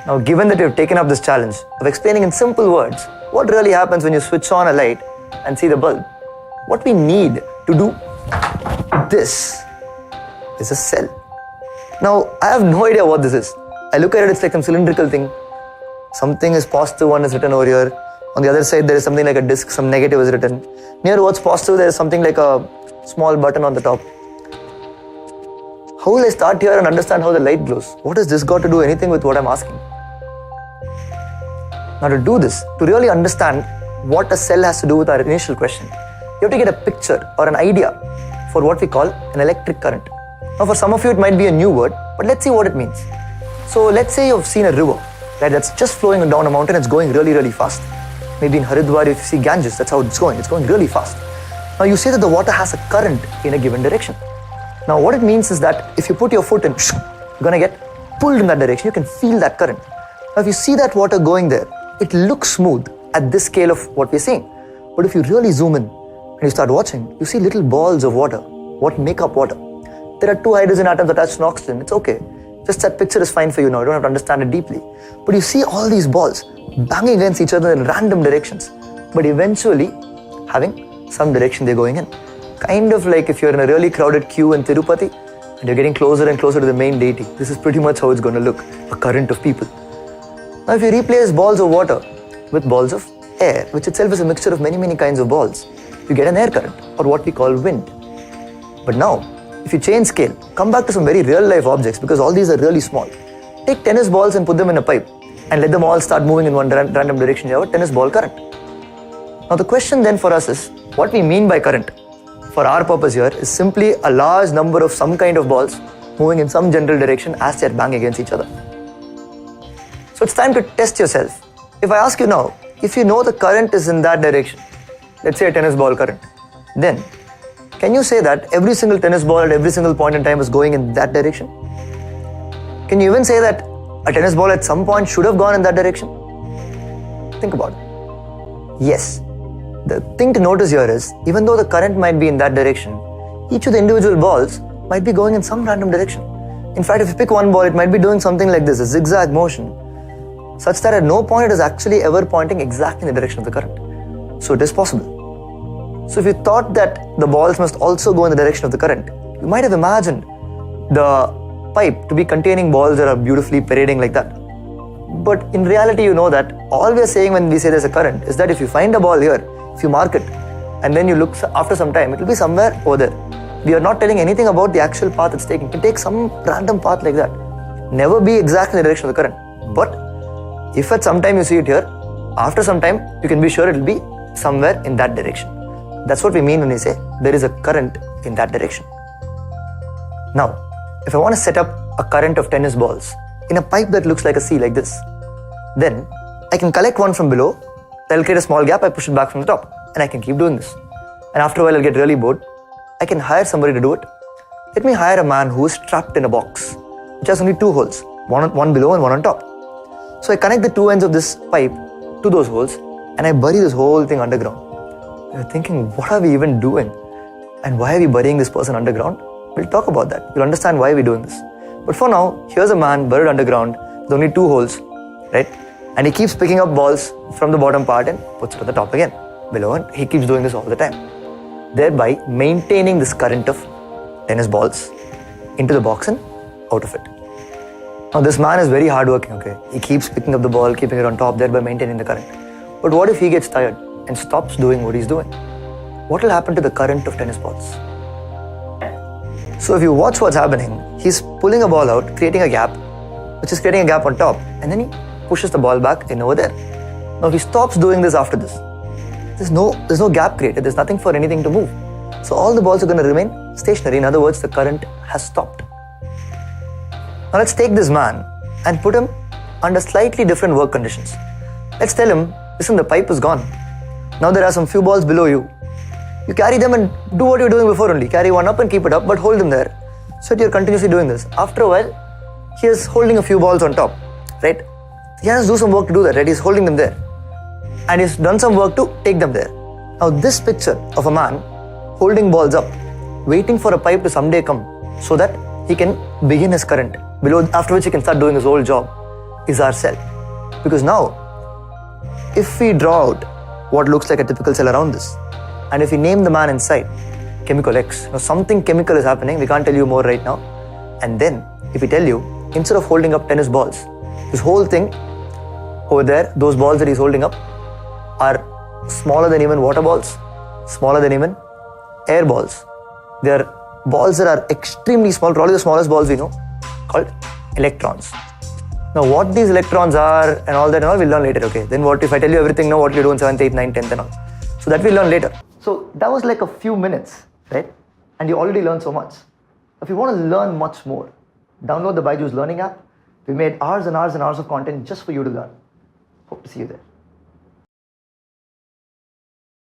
Now, given that you've taken up this challenge of explaining in simple words what really happens when you switch on a light and see the bulb, what we need to do this is a cell. Now, I have no idea what this is. I look at it, it's like some cylindrical thing. Something is positive, one is written over here. On the other side, there is something like a disk, some negative is written. Near what's positive, there is something like a small button on the top. How will I start here and understand how the light glows? What has this got to do anything with what I'm asking? Now, to do this, to really understand what a cell has to do with our initial question, you have to get a picture or an idea for what we call an electric current. Now, for some of you, it might be a new word, but let's see what it means. So, let's say you've seen a river, right, that's just flowing down a mountain, it's going really, really fast. Maybe in Haridwar, if you see Ganges, that's how it's going really fast. Now, you say that the water has a current in a given direction. Now, what it means is that if you put your foot in, you're going to get pulled in that direction. You can feel that current. Now, if you see that water going there, it looks smooth at this scale of what we're seeing. But if you really zoom in and you start watching, you see little balls of water. What make up water? There are 2 hydrogen atoms attached to an oxygen. It's okay. Just that picture is fine for you now. You don't have to understand it deeply. But you see all these balls banging against each other in random directions, but eventually having some direction they're going in. Kind of like if you're in a really crowded queue in Tirupati and you're getting closer and closer to the main deity. This is pretty much how it's going to look, a current of people. Now, if you replace balls of water with balls of air, which itself is a mixture of many, many kinds of balls, you get an air current, or what we call wind. But now, if you change scale, come back to some very real life objects, because all these are really small. Take tennis balls and put them in a pipe and let them all start moving in one random direction. You have a tennis ball current. Now, the question then for us is, what we mean by current for our purpose here is simply a large number of some kind of balls moving in some general direction as they are banging against each other. So it's time to test yourself. If I ask you now, if you know the current is in that direction, let's say a tennis ball current, then can you say that every single tennis ball at every single point in time is going in that direction? Can you even say that a tennis ball at some point should have gone in that direction? Think about it. Yes. The thing to notice here is, even though the current might be in that direction, each of the individual balls might be going in some random direction. In fact, if you pick one ball, it might be doing something like this, a zigzag motion, such that at no point it is actually ever pointing exactly in the direction of the current. So it is possible. So if you thought that the balls must also go in the direction of the current, you might have imagined the pipe to be containing balls that are beautifully parading like that. But in reality, you know that all we are saying when we say there's a current is that if you find a ball here, if you mark it, and then you look after some time, it will be somewhere over there. We are not telling anything about the actual path it's taking. It can take some random path like that. Never be exactly in the direction of the current. But if at some time you see it here, after some time, you can be sure it will be somewhere in that direction. That's what we mean when we say there is a current in that direction. Now, if I want to set up a current of tennis balls in a pipe that looks like a C like this, then I can collect one from below. I'll create a small gap, I push it back from the top, and I can keep doing this. And after a while, I'll get really bored. I can hire somebody to do it. Let me hire a man who is trapped in a box, which has only 2 holes, one below and one on top. So I connect the 2 ends of this pipe to those holes, and I bury this whole thing underground. You're thinking, what are we even doing? And why are we burying this person underground? We'll talk about that. You'll understand why we're doing this. But for now, here's a man buried underground with only 2 holes, right? And he keeps picking up balls from the bottom part and puts it at the top again, below, and he keeps doing this all the time, thereby maintaining this current of tennis balls into the box and out of it. Now, this man is very hardworking, okay? He keeps picking up the ball, keeping it on top, thereby maintaining the current. But what if he gets tired and stops doing what he's doing? What will happen to the current of tennis balls? So if you watch what's happening, he's pulling a ball out, creating a gap, which is creating a gap on top, and then he pushes the ball back in over there. Now, if he stops doing this after this, there's no gap created, there's nothing for anything to move. So all the balls are going to remain stationary. In other words, the current has stopped. Now let's take this man and put him under slightly different work conditions. Let's tell him, listen, the pipe is gone. Now there are some few balls below you. You carry them and do what you're doing before only. Carry one up and keep it up, but hold them there. So you're continuously doing this. After a while, he is holding a few balls on top, right? He has to do some work to do that, right? He's holding them there. And he's done some work to take them there. Now this picture of a man holding balls up, waiting for a pipe to someday come so that he can begin his current below, after which he can start doing his whole job. is our cell. Because now, if we draw out what looks like a typical cell around this, and if we name the man inside, chemical X, now something chemical is happening, we can't tell you more right now. And then, if we tell you, instead of holding up tennis balls, this whole thing over there, those balls that he's holding up, are smaller than even water balls, smaller than even air balls. They are balls that are extremely small, probably the smallest balls we know, called electrons. Now, what these electrons are and all that and all, we'll learn later, okay? Then what if I tell you everything now, what will you do in 7th, 8th, 9th, 10th and all? So that we'll learn later. So that was like a few minutes, right? And you already learned so much. If you want to learn much more, download the Byju's Learning app. We made hours and hours and hours of content just for you to learn. Hope to see you there.